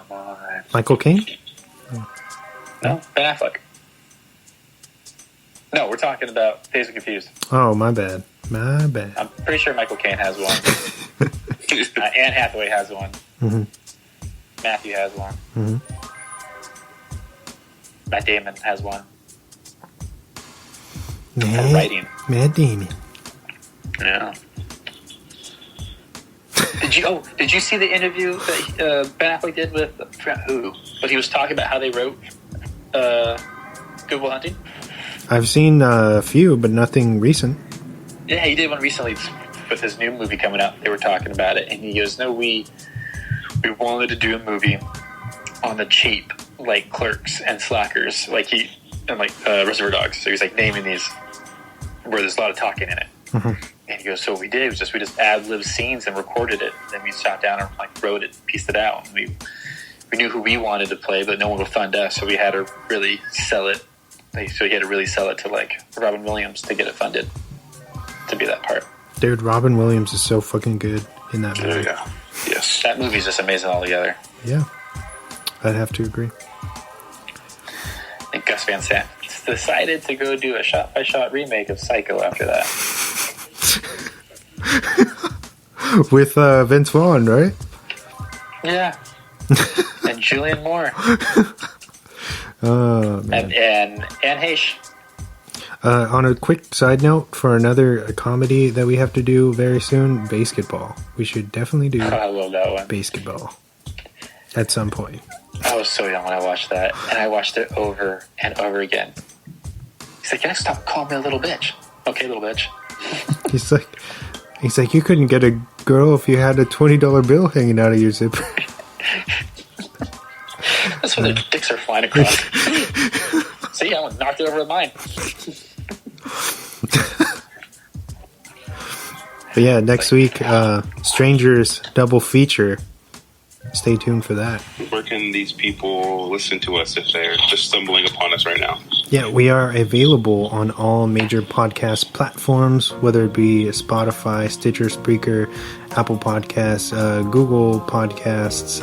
come on. Michael Caine? No, Ben Affleck. No, we're talking about Dazed and Confused. Oh, my bad. My bad. I'm pretty sure Michael Caine has one. Anne Hathaway has one. Mm-hmm. Matthew has one. Mm-hmm. Matt Damon has one. Matt Damon. Yeah. Did you see the interview that Ben Affleck did with who? But he was talking about how they wrote Good Will Hunting. I've seen a few, but nothing recent. Yeah, he did one recently with his new movie coming out. They were talking about it, and he goes, "No, we wanted to do a movie on the cheap, like Clerks and Slackers, like Reservoir Dogs." So he's like naming these where there's a lot of talking in it. Mm-hmm. And he goes, "So what we did was we just ad-libbed scenes and recorded it. And then we sat down and like wrote it, pieced it out. And we knew who we wanted to play, but no one would fund us, so we had to really sell it. So he had to really sell it to like Robin Williams to get it funded to be that part." Dude, Robin Williams is so fucking good in that movie. Yeah. Yes, that movie's just amazing altogether. Yeah, I'd have to agree. And Gus Van Sant decided to go do a shot-by-shot remake of Psycho after that. With Vince Vaughn, right? Yeah. And Julianne Moore. Oh, man. And Anne Heche. On a quick side note, for another comedy that we have to do very soon, basketball. We should definitely do I love that one. basketball at some point. I was so young when I watched that, and I watched it over and over again. He's like, "Yeah, stop calling me a little bitch." Okay, little bitch. He's like, you couldn't get a girl if you had a $20 bill hanging out of your zipper. That's when their dicks are flying across. See, I knocked it over with mine. But yeah, next week, Strangers double feature. Stay tuned for that. Where can these people listen to us if they're just stumbling upon us right now? Yeah, we are available on all major podcast platforms, whether it be Spotify, Stitcher, Spreaker, Apple Podcasts, Google Podcasts,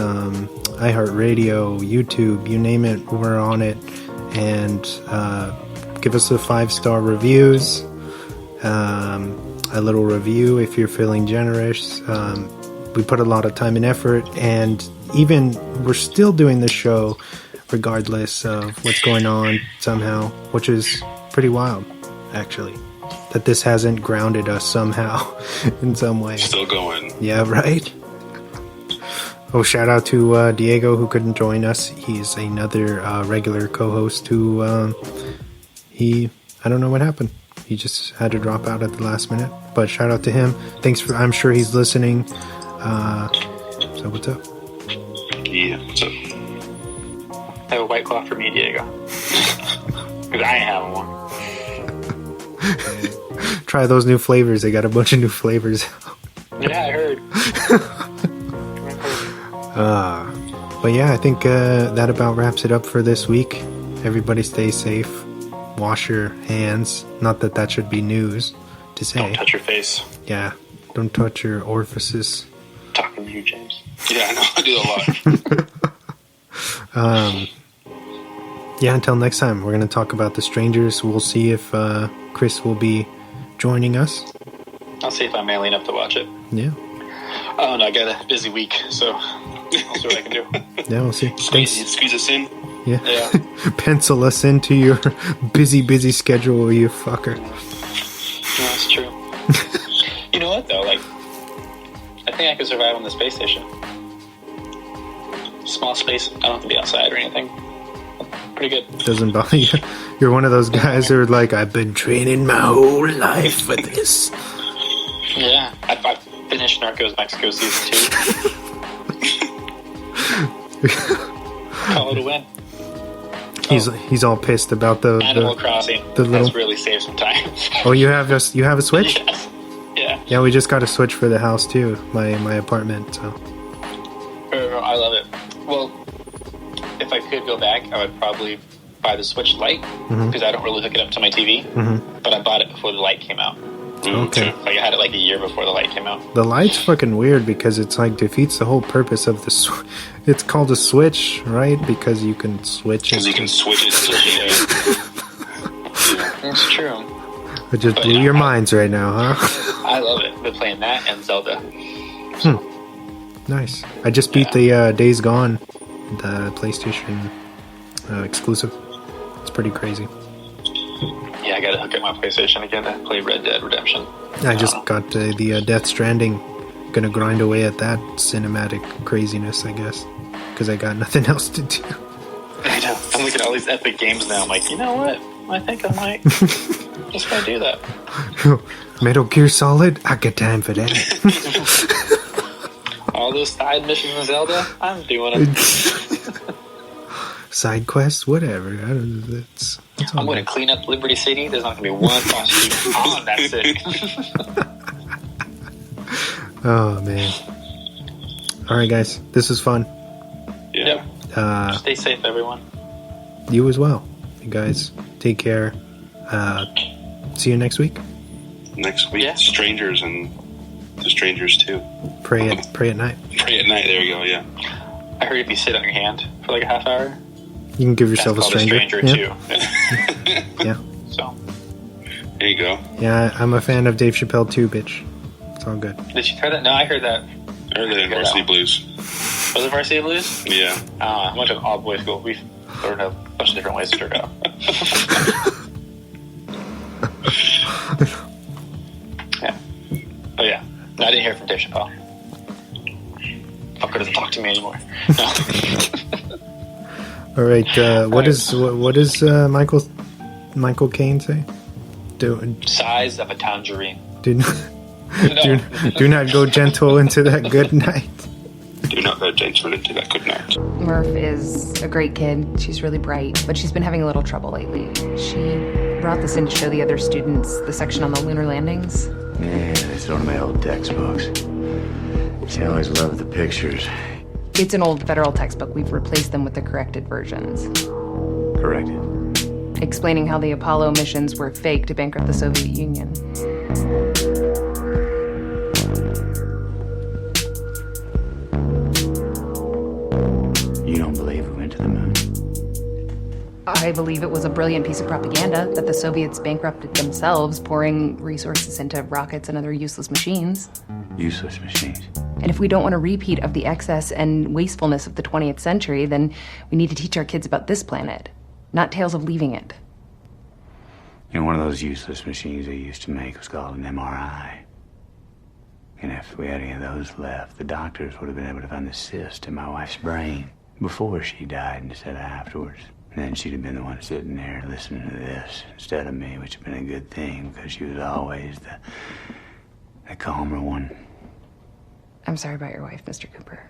iHeartRadio, YouTube, you name it, we're on it. And give us a 5-star reviews, a little review if you're feeling generous. We put a lot of time and effort, and even we're still doing this show regardless of what's going on somehow, which is pretty wild, actually, that this hasn't grounded us somehow in some way. Still going. Yeah, right? Oh, shout out to Diego, who couldn't join us. He's another regular co-host who, I don't know what happened. He just had to drop out at the last minute. But shout out to him. I'm sure he's listening. So what's up? Yeah, what's up? Have a White Claw for me, Diego. Because I ain't having one. Try those new flavors. They got a bunch of new flavors. Yeah, I heard. But yeah, I think that about wraps it up for this week. Everybody stay safe. Wash your hands. Not that that should be news to say. Don't touch your face. Yeah, don't touch your orifices. Talking to you, James. Yeah, I know. I do a lot. Yeah, until next time, we're going to talk about The Strangers. We'll see if Chris will be joining us. I'll see if I'm manly enough to watch it. Yeah. Oh, no, I got a busy week, so I'll see what I can do. Yeah, we'll see. Squeeze us in. Yeah. Yeah. Pencil us into your busy schedule, you fucker. No, that's true. You know what, though? Like, I think I could survive on the space station. Small space. I don't have to be outside or anything. Pretty good. Doesn't bother you. You're one of those guys who are like, I've been training my whole life for this. Yeah. I finished Narcos Mexico Season 2. Call it a win. He's all pissed about the Animal Crossing. The little... That's really saved some time. Oh, you have a Switch? Yes. Yeah. Yeah, we just got a Switch for the house too, my apartment. So. I love it. Well, if I could go back, I would probably buy the Switch Lite because I don't really hook it up to my TV. Mm-hmm. But I bought it before the Lite came out. Okay. Like I had it like a year before the light came out. The light's fucking weird because it's like defeats the whole purpose of the it's called a switch, right? Because you can switch it. Because you can switch it to It's true. It just blew your minds right now, huh? I love it. Been playing that and Zelda. Nice. I just beat the Days Gone, the PlayStation exclusive. It's pretty crazy. Yeah, I gotta hook up my PlayStation again to play Red Dead Redemption. I just got the Death Stranding. Gonna grind away at that cinematic craziness, I guess. Because I got nothing else to do. I know. I'm looking at all these epic games now. I'm like, you know what? I think I might just gonna do that. Metal Gear Solid? I got time for that. All those side missions in Zelda, I'm doing them. Side quests, whatever. It's I'm going to clean up Liberty City. There's not going to be one prostitute on that city. Oh, man. All right, guys. This is fun. Yeah. Stay safe, everyone. You as well. You guys, take care. See you next week. Next week, Yeah. strangers and to strangers too. Pray at night. Pray at night. There you go. Yeah. I heard if you sit on your hand for like a half hour, You can give yourself that's a called stranger. too. Yeah. So, There you go. Yeah, I'm a fan of Dave Chappelle too, bitch. It's all good. did you try that? No, I heard that. Or the Varsity Blues. Was it Varsity Blues? Yeah. I went to an all-boys school. We've learned a bunch of different ways to jerk out. Yeah. Oh, yeah. No, I didn't hear from Dave Chappelle. Fucker doesn't talk to me anymore. No. All right. What does Michael Caine say? Size of a tangerine. Do No. do not go gentle into that good night. Do not go gentle into that good night. Murph is a great kid. She's really bright, but she's been having a little trouble lately. She brought this in to show the other students the section on the lunar landings. Yeah, it's one of my old textbooks. She always loved the pictures. It's an old federal textbook. We've replaced them with the corrected versions, Corrected. explaining how the Apollo missions were fake to bankrupt the Soviet Union. You don't believe we went to the moon? I believe it was a brilliant piece of propaganda that the Soviets bankrupted themselves, pouring resources into rockets and other useless machines. Useless machines. And if we don't want a repeat of the excess and wastefulness of the 20th century, then we need to teach our kids about this planet, not tales of leaving it. You know, one of those useless machines they used to make was called an MRI. And if we had any of those left, the doctors would have been able to find the cyst in my wife's brain before she died instead of afterwards. And then she'd have been the one sitting there listening to this instead of me, which would have been a good thing because she was always the calmer one. I'm sorry about your wife, Mr. Cooper.